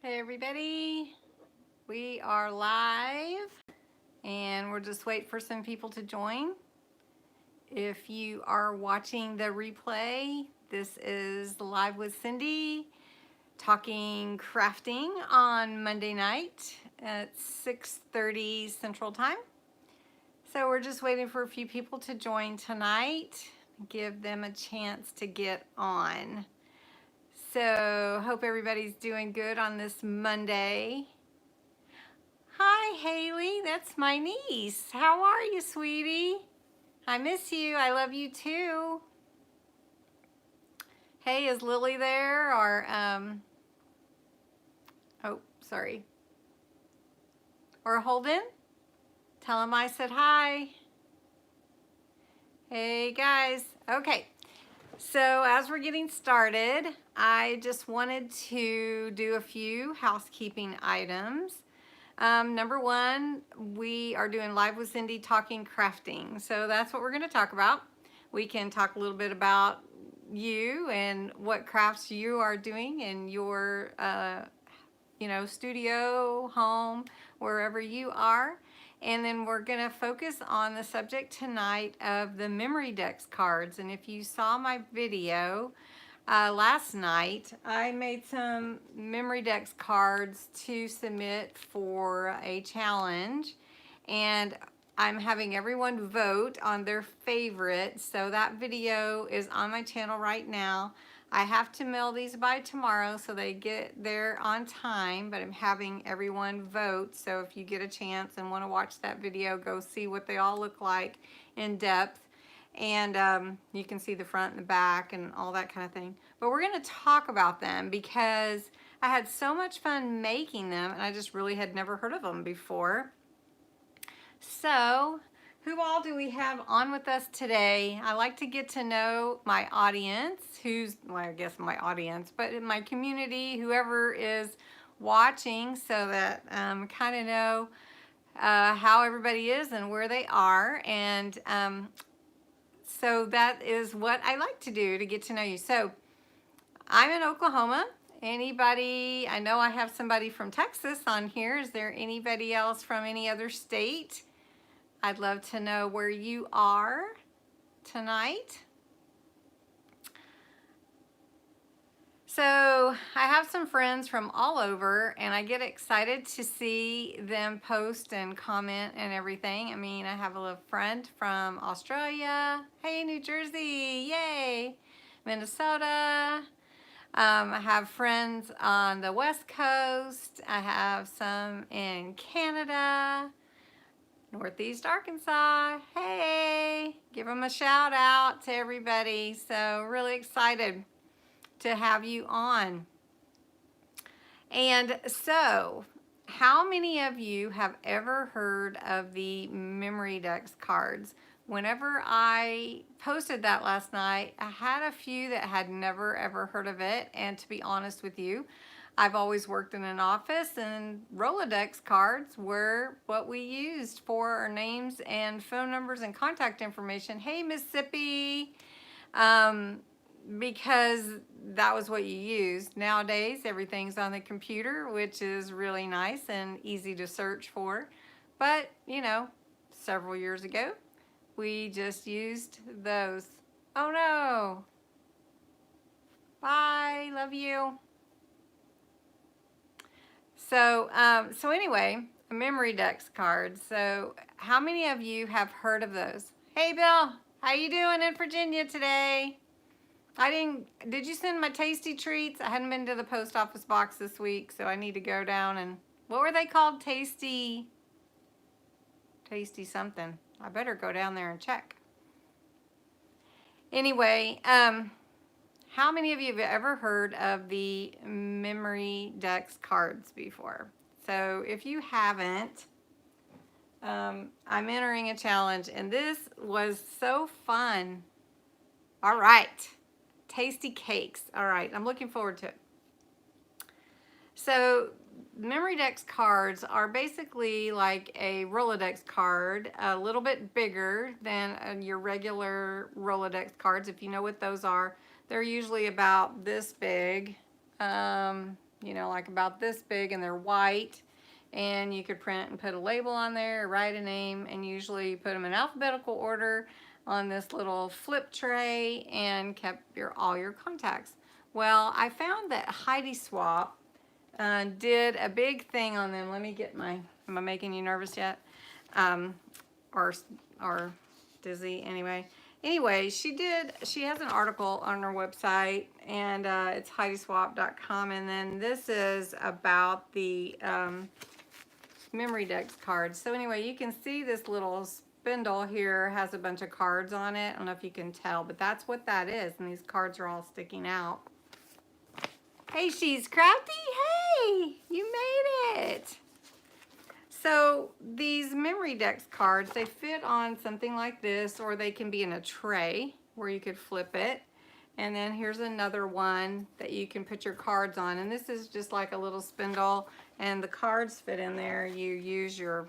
Hey everybody, we are live and we're just waiting for some people to join. If you are watching the replay, this is Live with Cindy talking crafting on Monday night at 6:30 Central Time. So we're just waiting for a few people to join tonight, give them a chance to get on. So hope everybody's doing good on this Monday. Hi, Haley. That's my niece. How are you, sweetie? I miss you. I love you too. Hey, is Lily there? Or, oh, sorry. Or Holden? Tell him I said hi. Hey, guys. Okay. So as we're getting started, I just wanted to do a few housekeeping items. Number one, we are doing Live with Cindy talking crafting. So that's what we're going to talk about. We can talk a little bit about you and what crafts you are doing in your, studio, home, wherever you are. And then we're going to focus on the subject tonight of the Memory Dex cards. And if you saw my video, last night, I made some Memory Dex cards to submit for a challenge, and I'm having everyone vote on their favorite. So that video is on my channel right now. I have to mail these by tomorrow so they get there on time, but I'm having everyone vote. So if you get a chance and want to watch that video, go see what they all look like in depth. And you can see the front and the back and all that kind of thing. But we're going to talk about them because I had so much fun making them, and I just really had never heard of them before. So, who all do we have on with us today? I like to get to know my audience, well, I guess my audience, but in my community, whoever is watching, so that kind of know how everybody is and where they are. And so that is what I like to do to get to know you. So I'm in Oklahoma. Anybody, I know I have somebody from Texas on here. Is there anybody else from any other state? I'd love to know where you are tonight. So I have some friends from all over, and I get excited to see them post and comment and everything. I mean, I have a little friend from Australia. Hey, New Jersey, yay. Minnesota. I have friends on the West Coast. I have some in Canada. Northeast Arkansas, hey, give them a shout out to everybody. So really excited to have you on. And so, how many of you have ever heard of the Memory Dex cards? Whenever I posted that last night, I had a few that had never ever heard of it. And to be honest with you, I've always worked in an office, and Rolodex cards were what we used for our names and phone numbers and contact information. Hey, Mississippi, because that was what you used. Nowadays, everything's on the computer, which is really nice and easy to search for. But, several years ago, we just used those. Oh no. Bye, love you. So anyway, Memory Dex cards. So how many of you have heard of those? Hey, Bill, how you doing in Virginia today? Did you send my tasty treats? I hadn't been to the post office box this week, so I need to go down and, what were they called? Tasty something. I better go down there and check. Anyway, how many of you have ever heard of the Memory Dex cards before? So if you haven't, I'm entering a challenge, and this was so fun. All right, tasty cakes. All right, I'm looking forward to it. So Memory Dex cards are basically like a Rolodex card, a little bit bigger than your regular Rolodex cards. If you know what those are, they're usually about this big. you know, like about this big, and they're white. And you could print and put a label on there, write a name, and usually put them in alphabetical order on this little flip tray and kept all your contacts. Well, I found that Heidi Swapp did a big thing on them. Let me get my, am I making you nervous yet? Or dizzy anyway. Anyway, she has an article on her website, and it's HeidiSwapp.com, and then this is about the Memory Dex cards. So anyway, you can see this little spindle here has a bunch of cards on it. I don't know if you can tell, but that's what that is, and these cards are all sticking out. Hey, she's crafty. Hey, you made it. So these Memory Dex cards, they fit on something like this, or they can be in a tray where you could flip it. And then here's another one that you can put your cards on. And this is just like a little spindle, and the cards fit in there. You use the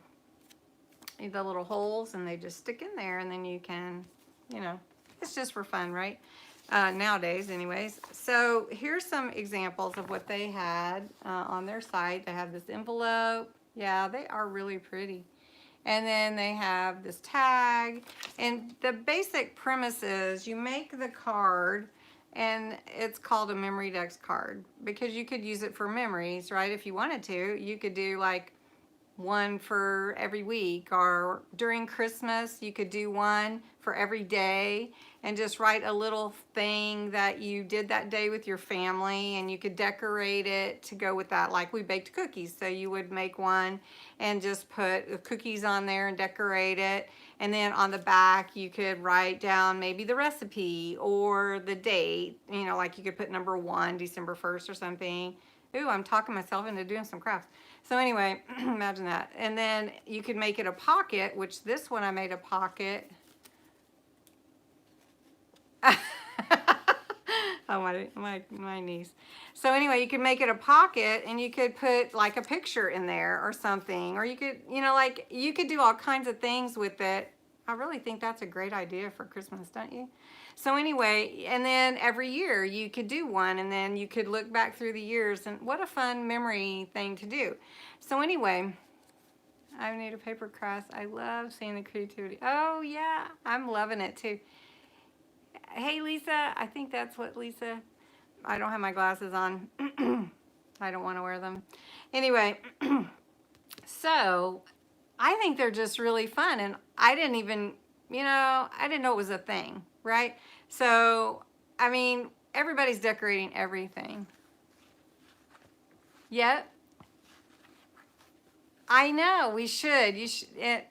little holes, and they just stick in there, and then you can, you know, it's just for fun, right? Nowadays anyways. So here's some examples of what they had on their site. They have this envelope. Yeah, they are really pretty. And then they have this tag. And the basic premise is you make the card, and it's called a Memory Dex card because you could use it for memories, right? If you wanted to, you could do like one for every week, or during Christmas you could do one for every day and just write a little thing that you did that day with your family, and you could decorate it to go with that. Like we baked cookies, so you would make one and just put the cookies on there and decorate it, and then on the back you could write down maybe the recipe or the date, you know, like you could put number 1, December 1st or something. Ooh, I'm talking myself into doing some crafts. So anyway, imagine that. And then you could make it a pocket, which this one I made a pocket. Oh, my niece. So anyway, you could make it a pocket, and you could put like a picture in there or something, or you could, you know, like you could do all kinds of things with it. I really think that's a great idea for Christmas, don't you? So anyway, and then every year you could do one, and then you could look back through the years, and what a fun memory thing to do. So anyway, I need a paper crafts. I love seeing the creativity. Oh yeah, I'm loving it too. Hey Lisa, I think that's what Lisa, I don't have my glasses on. I don't want to wear them. Anyway, so I think they're just really fun, and I didn't even, you know, I didn't know it was a thing, right? So, I mean, everybody's decorating everything. Yep. I know, we should.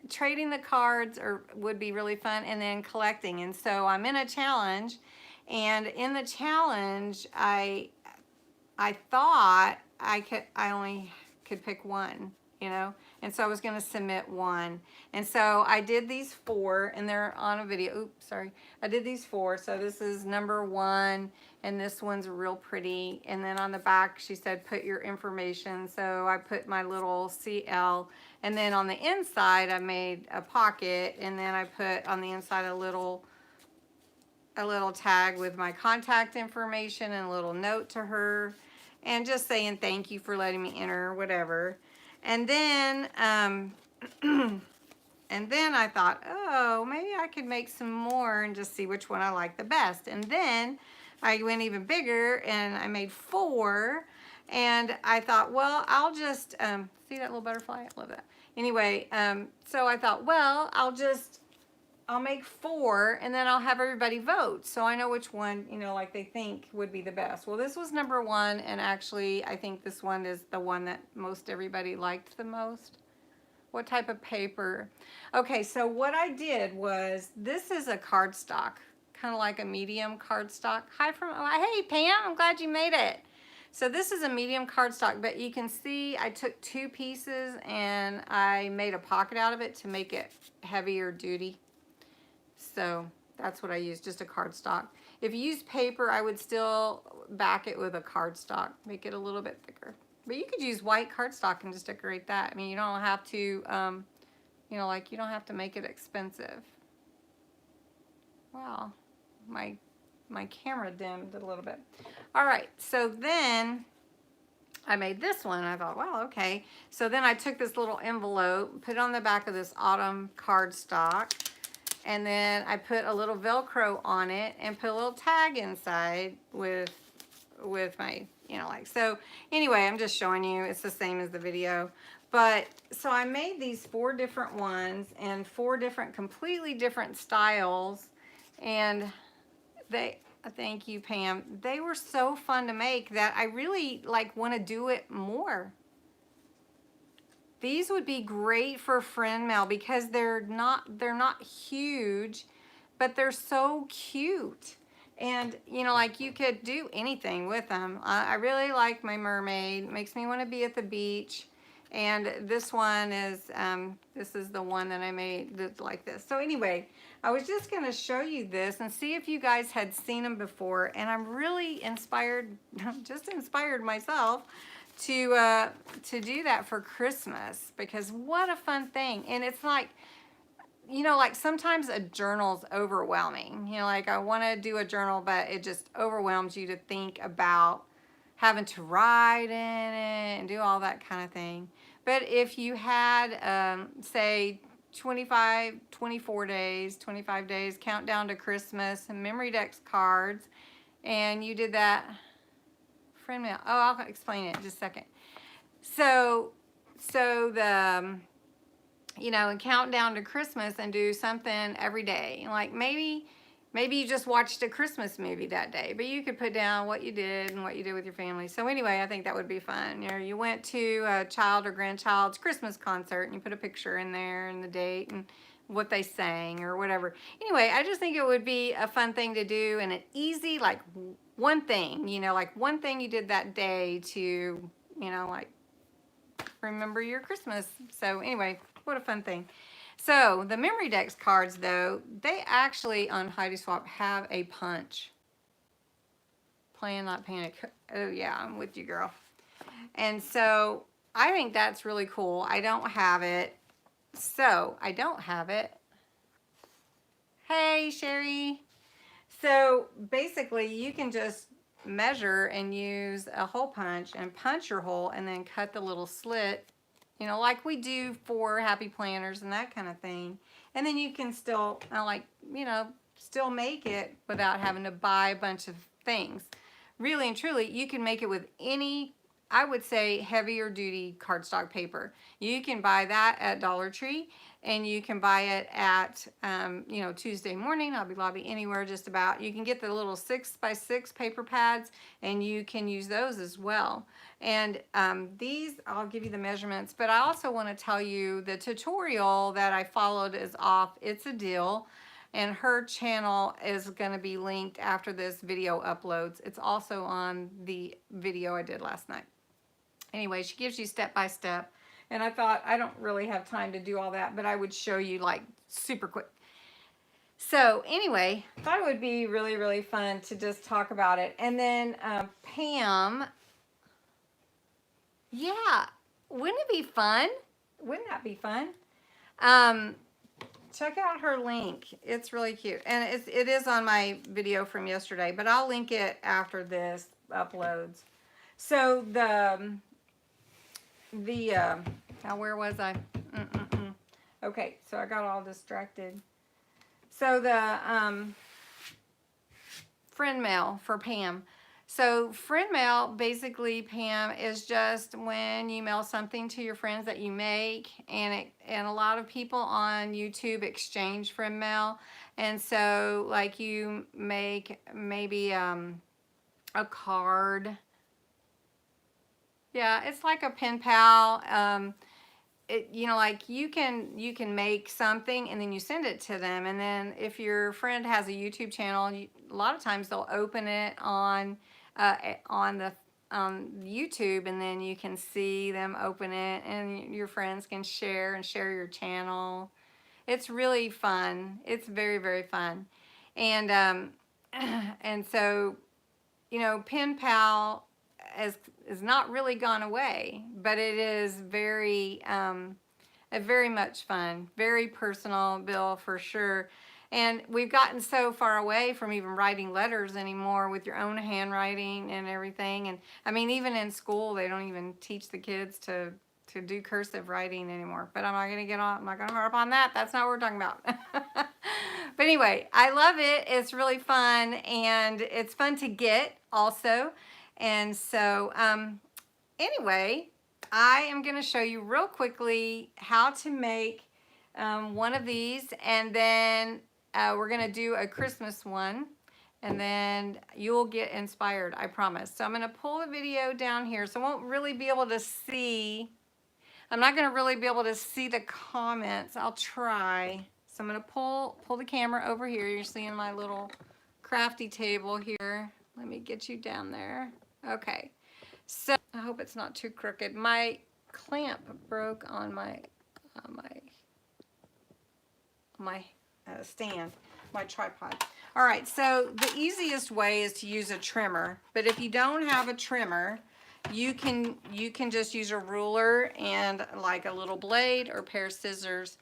Trading the cards would be really fun, and then collecting. And so I'm in a challenge, and in the challenge, I thought I only could pick one, you know, and so I was going to submit one. And so I did these 4, and they're on a video. Oops, sorry. I did these 4. So this is number 1, and this one's real pretty. And then on the back, she said, put your information. So I put my little CL, and then on the inside, I made a pocket, and then I put on the inside a little tag with my contact information and a little note to her, and just saying thank you for letting me enter, whatever. And then and then I thought, oh, maybe I could make some more and just see which one I like the best. And then I went even bigger, and I made 4, and I thought, well, I'll just see that little butterfly? I love that. Anyway, so I thought, well, I'll make 4, and then I'll have everybody vote, so I know which one, you know, like they think would be the best. Well, this was number 1, and actually I think this one is the one that most everybody liked the most. What type of paper? Okay, so what I did was, this is a cardstock, kind of like a medium cardstock. Hey Pam, I'm glad you made it. So this is a medium cardstock, but you can see I took 2 pieces and I made a pocket out of it to make it heavier duty. So that's what I used, just a cardstock. If you use paper, I would still back it with a cardstock, make it a little bit thicker. But you could use white cardstock and just decorate that. I mean, you don't have to, you know, like you don't have to make it expensive. Wow, my camera dimmed a little bit. All right, so then I made this one. I thought, well, okay. So then I took this little envelope, put it on the back of this autumn cardstock, and then I put a little Velcro on it and put a little tag inside with my, you know, like, so anyway, I'm just showing you, it's the same as the video. But so I made these 4 different ones and 4 different, completely different styles, and thank you, Pam. They were so fun to make that I really like want to do it more. These would be great for friend mail because they're not huge, but they're so cute. And you know, like, you could do anything with them. I really like my mermaid. Makes me want to be at the beach. And this one is this is the one that I made that's like this. So anyway, I was just going to show you this and see if you guys had seen them before. And I'm really inspired, just inspired myself to do that for Christmas, because what a fun thing. And it's like, you know, like sometimes a journal's overwhelming. You know, like I want to do a journal, but it just overwhelms you to think about having to write in it and do all that kind of thing. But if you had, say, 24 days, 25 days, countdown to Christmas, and Memory Dex cards, and you did that, friend mail. Oh, I'll explain it in just a second. So the, you know, and count down to Christmas and do something every day. Like maybe you just watched a Christmas movie that day, but you could put down what you did and what you did with your family. So anyway, I think that would be fun. You know, you went to a child or grandchild's Christmas concert and you put a picture in there and the date and what they sang or whatever. Anyway, I just think it would be a fun thing to do and an easy, like, one thing, you know, like one thing you did that day to, you know, like, remember your Christmas. So anyway, what a fun thing. So the Memory Dex cards, though, they actually on Heidi Swapp have a punch. Plan, not panic. Oh yeah, I'm with you, girl. And so I think that's really cool. I don't have it. So I don't have it. Hey, Sherry. So basically you can just measure and use a hole punch and punch your hole and then cut the little slit, you know, like we do for happy planners and that kind of thing. And then you can still, like, you know, still make it without having to buy a bunch of things. Really and truly, you can make it with any, I would say, heavier duty cardstock paper. You can buy that at Dollar Tree, and you can buy it at, you know, Tuesday Morning, Hobby Lobby, anywhere just about. You can get the little 6x6 paper pads, and you can use those as well. And these, I'll give you the measurements, but I also want to tell you the tutorial that I followed is off It's a Deal, and her channel is going to be linked after this video uploads. It's also on the video I did last night. Anyway, she gives you step by step. And I thought, I don't really have time to do all that, but I would show you like super quick. So anyway, I thought it would be really, really fun to just talk about it. And then Pam, yeah, wouldn't it be fun? Wouldn't that be fun? Check out her link. It's really cute. And it is on my video from yesterday, but I'll link it after this uploads. So now where was I? Okay, so I got all distracted. So the friend mail for Pam. So friend mail, basically, Pam, is just when you mail something to your friends that you make, and a lot of people on YouTube exchange friend mail. And so, like, you make maybe a card. Yeah, it's like a pen pal. You know, like you can make something and then you send it to them, and then if your friend has a YouTube channel, a lot of times they'll open it on YouTube, and then you can see them open it, and your friends can share your channel. It's really fun. It's very, very fun, and and so, you know, pen pal is not really gone away, but it is very very much fun, very personal, Bill, for sure. And we've gotten so far away from even writing letters anymore with your own handwriting and everything. And I mean, even in school, they don't even teach the kids to do cursive writing anymore. But I'm not going to get on, I'm not going to harp on that. That's not what we're talking about. But anyway, I love it. It's really fun, and it's fun to get also. And so, anyway, I am going to show you real quickly how to make one of these, and then we're going to do a Christmas one, and then you'll get inspired, I promise. So I'm going to pull the video down here, so I won't really be able to see. I'm not going to really be able to see the comments. I'll try. So I'm going to pull the camera over here. You're seeing my little crafty table here. Let me get you down there. Okay. So I hope it's not too crooked. My clamp broke on my stand, my tripod. All right, so the easiest way is to use a trimmer, but if you don't have a trimmer, you can just use a ruler and like a little blade or pair of scissors.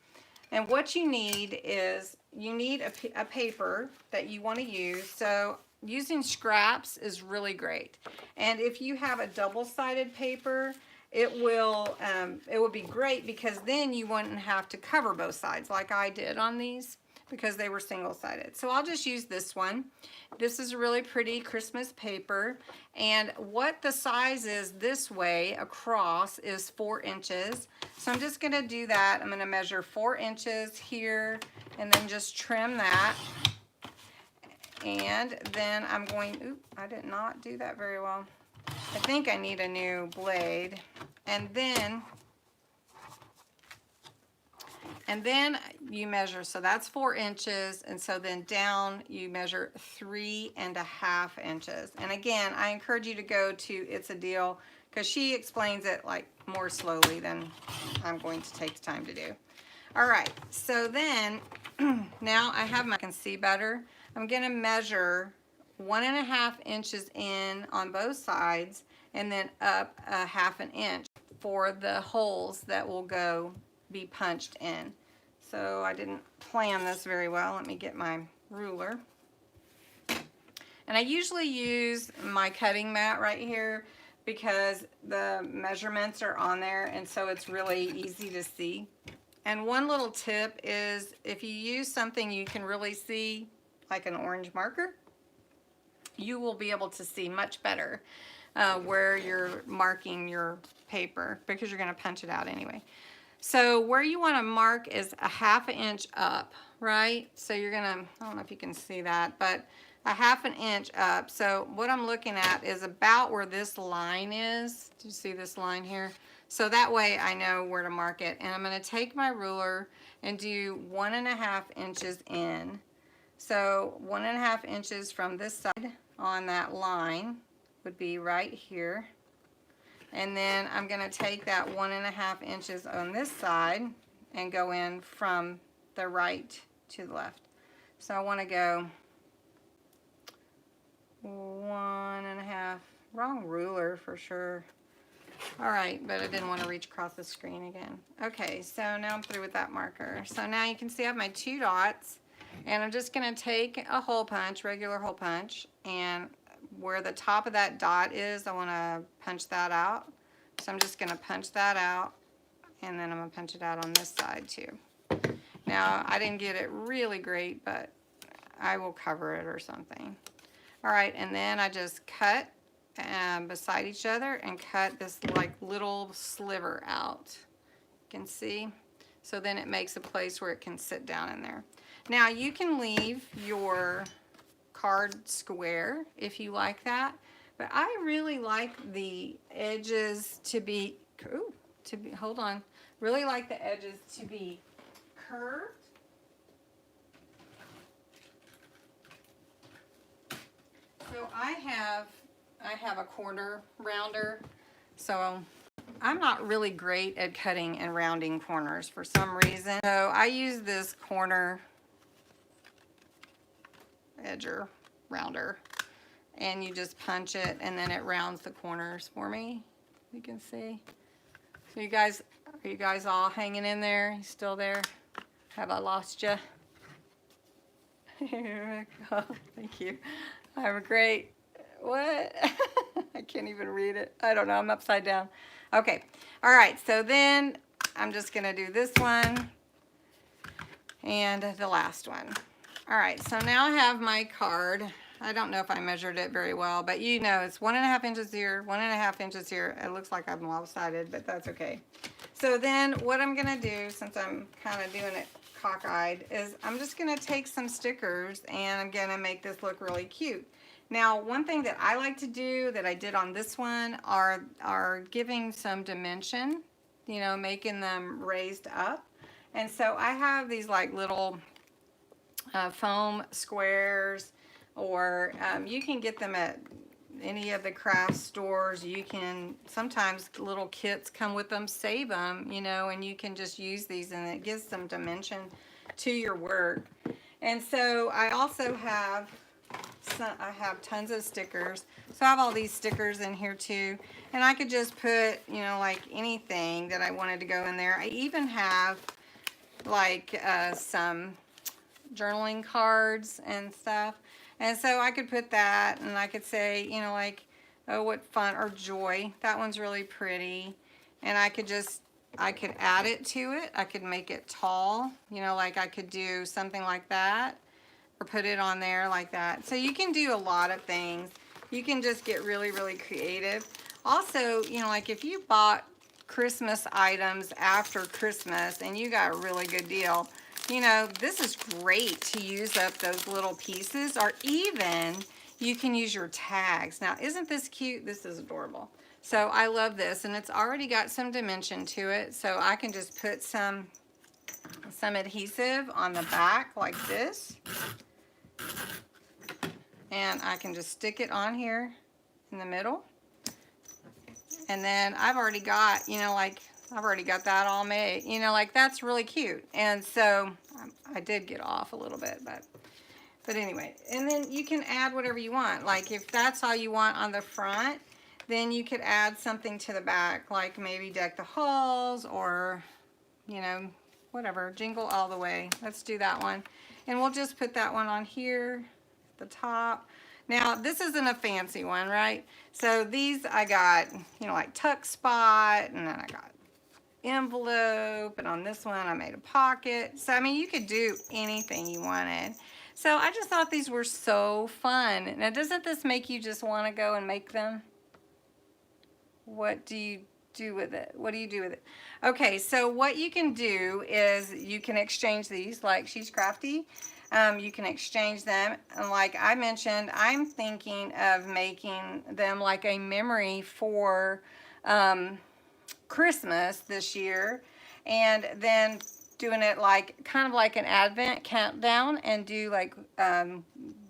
And what you need is you need a paper that you want to use. So using scraps is really great. And if you have a double-sided paper, it will be great, because then you wouldn't have to cover both sides like I did on these, because they were single-sided. So I'll just use this one. This is a really pretty Christmas paper, and what the size is this way across is 4 inches. So I'm just gonna do that. I'm gonna measure 4 inches here, and then just trim that. And then I'm going, oop, I did not do that very well. I think I need a new blade. And then you measure, so that's 4 inches, and so then down you measure 3.5 inches. And again, I encourage you to go to It's a Deal, because she explains it like more slowly than I'm going to take the time to do. All right, so then now I have I can see better. I'm gonna measure 1.5 inches in on both sides, and then up 1/2 inch for the holes that will be punched in. So I didn't plan this very well. Let me get my ruler. And I usually use my cutting mat right here, because the measurements are on there, and so it's really easy to see. And one little tip is, if you use something you can really see, like an orange marker, you will be able to see much better where you're marking your paper, because you're going to punch it out anyway. So where you want to mark is 1/2 inch up, right? So you're going to, I don't know if you can see that, but 1/2 inch up. So what I'm looking at is about where this line is. Do you see this line here? So that way I know where to mark it. And I'm going to take my ruler and do 1.5 inches in. So 1.5 inches from this side on that line would be right here. And then I'm going to take that 1.5 inches on this side and go in from the right to the left. So I want to go 1.5, wrong ruler for sure. All right, but I didn't want to reach across the screen again. Okay, so now I'm through with that marker. So now you can see I have my 2 dots, and I'm just going to take a hole punch, regular hole punch, and where the top of that dot is, I want to punch that out. So I'm just going to punch that out, and then I'm going to punch it out on this side too. Now, I didn't get it really great, but I will cover it or something. All right, and then I just cut beside each other and cut this like little sliver out. You can see? So then it makes a place where it can sit down in there. Now, you can leave your card square if you like that, but I really like the edges to be, hold on, really like the edges to be curved. So I have a corner rounder, so I'm not really great at cutting and rounding corners for some reason. So I use this corner edger rounder, and you just punch it, and then it rounds the corners for me. You can see. So you guys, are you guys all hanging in there? You still there? Have I lost you? Oh, thank you. I'm a great, what? I can't even read it. I don't know, I'm upside down. Okay, all right, so then I'm just gonna do this one and the last one. All right, so now I have my card. I don't know if I measured it very well, but you know it's 1.5 inches here, 1.5 inches here. It looks like I'm lopsided, but that's okay. So then what I'm gonna do, since I'm kind of doing it cockeyed, is I'm just gonna take some stickers and I'm gonna make this look really cute. Now, one thing that I like to do that I did on this one are giving some dimension, you know, making them raised up. And so I have these like little foam squares, or you can get them at any of the craft stores. You can, sometimes little kits come with them, save them, you know, and you can just use these and it gives some dimension to your work. And so I also have I have tons of stickers. So I have all these stickers in here too. And I could just put, you know, like anything that I wanted to go in there. I even have like some journaling cards and stuff. And so I could put that and I could say, you know, like, oh, what fun, or joy. That one's really pretty. And I could add it to it. I could make it tall, you know, like I could do something like that, or put it on there like that. So you can do a lot of things. You can just get really, really creative. Also, you know, like if you bought Christmas items after Christmas and you got a really good deal, you know, this is great to use up those little pieces, or even you can use your tags. Now, isn't this cute? This is adorable. So I love this, and it's already got some dimension to it. So I can just put some adhesive on the back like this. And I can just stick it on here in the middle. And then I've already got, you know, like, I've already got that all made. You know, like, that's really cute. And so I did get off a little bit, but anyway. And then you can add whatever you want. Like, if that's all you want on the front, then you could add something to the back, like maybe deck the halls, or, you know, whatever, jingle all the way. Let's do that one. And we'll just put that one on here at the top. Now, this isn't a fancy one, right? So these I got, you know, like tuck spot, and then I got envelope, and on this one I made a pocket. So, I mean, you could do anything you wanted. So I just thought these were so fun. Now, doesn't this make you just want to go and make them? What do you do with it? What do you do with it? Okay, so what you can do is you can exchange these, like She's Crafty. You can exchange them. And like I mentioned, I'm thinking of making them like a memory for Christmas this year, and then doing it like kind of like an Advent countdown, and do like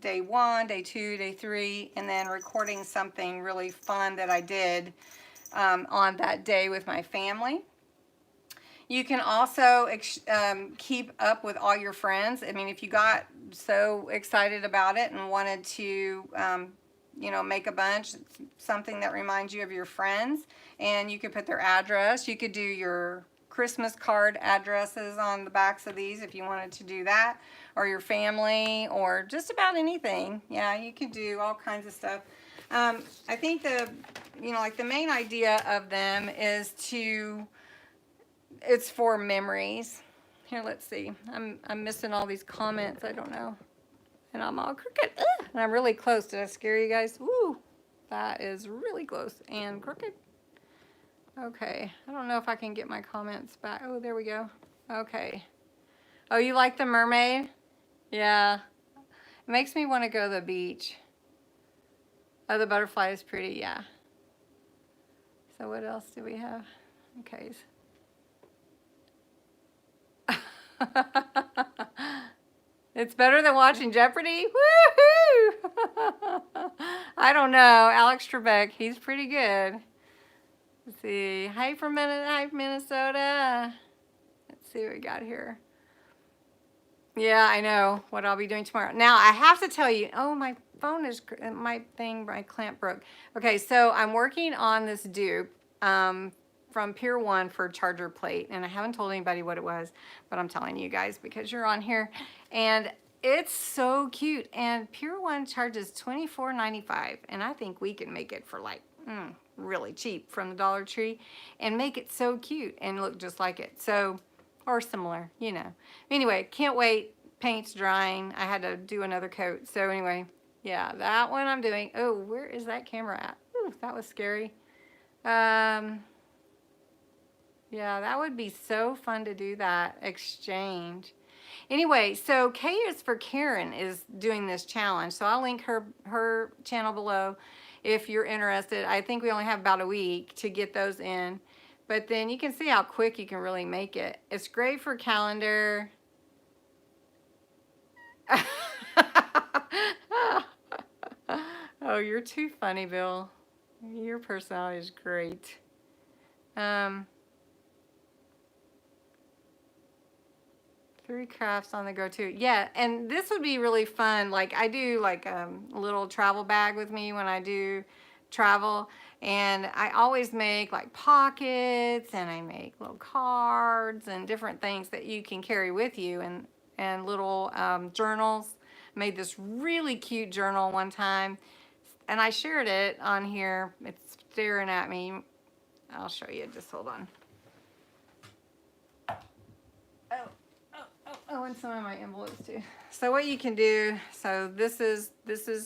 day 1, day 2, day 3, and then recording something really fun that I did on that day with my family. You can also keep up with all your friends. I mean, if you got so excited about it and wanted to, you know, make a bunch, something that reminds you of your friends, and you could put their address. You could do your Christmas card addresses on the backs of these if you wanted to do that, or your family, or just about anything. Yeah, you could do all kinds of stuff. I think you know, like the main idea of them is it's for memories. Here, let's see. I'm missing all these comments. I don't know. And I'm all crooked. Ugh! And I'm really close. Did I scare you guys? Woo! That is really close and crooked. Okay. I don't know if I can get my comments back. Oh, there we go. Okay. Oh, you like the mermaid? Yeah. It makes me want to go to the beach. Oh, the butterfly is pretty. Yeah. So what else do we have? Okay. It's better than watching Jeopardy? Woohoo! I don't know. Alex Trebek, he's pretty good. Let's see. Hi from Minnesota. Let's see what we got here. Yeah, I know what I'll be doing tomorrow. Now, I have to tell you, oh, my phone is, my clamp broke. Okay, so I'm working on this dupe from Pier 1 for charger plate, and I haven't told anybody what it was, but I'm telling you guys because you're on here. And It's so cute, and Pure One charges $24.95, and I think we can make it for like really cheap from the Dollar Tree and make it so cute and look just like it. So, or similar, you know. Anyway, can't wait. Paint's drying. I had to do another coat. So anyway, yeah, that one I'm doing. Oh, where is that camera at? Ooh, that was scary. Yeah, that would be so fun to do that exchange. Anyway, so K is for Karen is doing this challenge. So I'll link her channel below if you're interested. I think we only have about a week to get those in. But then you can see how quick you can really make it. It's great for calendar. Oh, you're too funny, Bill. Your personality is great. 3 crafts on the go too. Yeah, and this would be really fun. Like I do like a little travel bag with me when I do travel, and I always make like pockets, and I make little cards and different things that you can carry with you, and little journals. Made this really cute journal one time, and I shared it on here. It's staring at me. I'll show you. Just hold on. Oh, and some of my envelopes too. So what you can do, so this is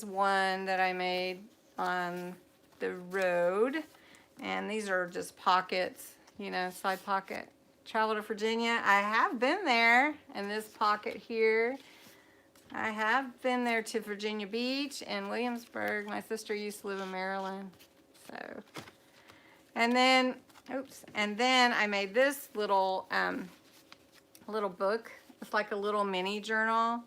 one that I made on the road, and these are just pockets, you know, side pocket. Travel to Virginia. I have been there, and this pocket here. I have been there to Virginia Beach and Williamsburg. My sister used to live in Maryland. So, and then, oops, and then I made this little book. It's like a little mini journal,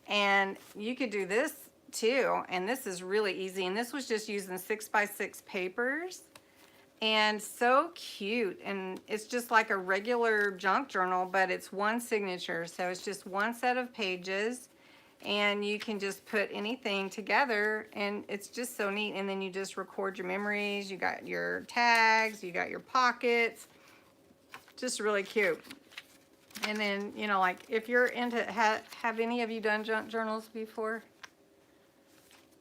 and you could do this too, and this is really easy, and this was just using 6x6 papers, and so cute, and it's just like a regular junk journal, but it's one signature, so it's just one set of pages, and you can just put anything together, and it's just so neat. And then you just record your memories, you got your tags, you got your pockets, just really cute. And then, you know, like if you're into, have any of you done junk journals before?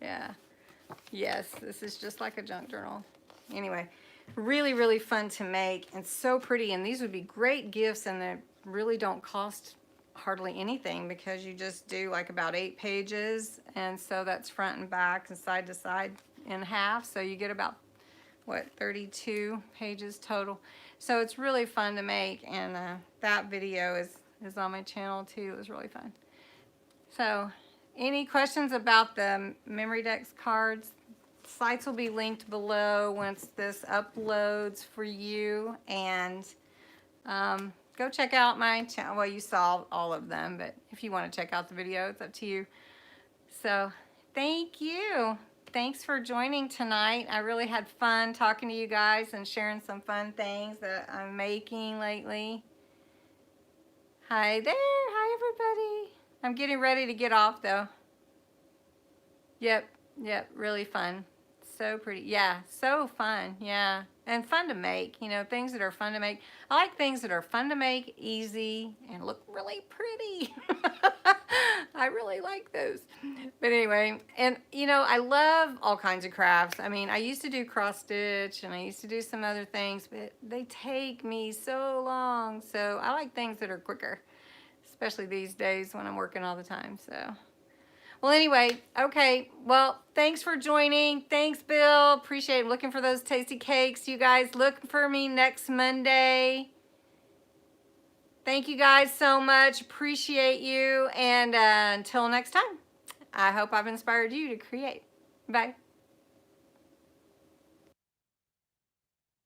Yeah. Yes, this is just like a junk journal. Anyway, really, really fun to make and so pretty. And these would be great gifts, and they really don't cost hardly anything because you just do like about 8 pages. And so that's front and back and side to side in half. So you get about, what, 32 pages total. So it's really fun to make, and that video is on my channel too. It was really fun. So any questions about the Memory Dex cards? Sites will be linked below once this uploads for you, and go check out my channel. Well, you saw all of them, but if you want to check out the video, it's up to you. So thank you. Thanks for joining tonight. I really had fun talking to you guys and sharing some fun things that I'm making lately. Hi there. Hi, everybody. I'm getting ready to get off, though. Yep, really fun. So pretty. Yeah, so fun. Yeah, and fun to make. You know, things that are fun to make. I like things that are fun to make, easy, and look really pretty. I really like those. But anyway, and you know, I love all kinds of crafts. I mean, I used to do cross stitch, and I used to do some other things, but they take me so long. So I like things that are quicker, especially these days when I'm working all the time. So, well, anyway, okay. Well, thanks for joining. Thanks, Bill. Appreciate it. Looking for those tasty cakes. You guys look for me next Monday. Thank you guys so much. Appreciate you. And until next time, I hope I've inspired you to create. Bye.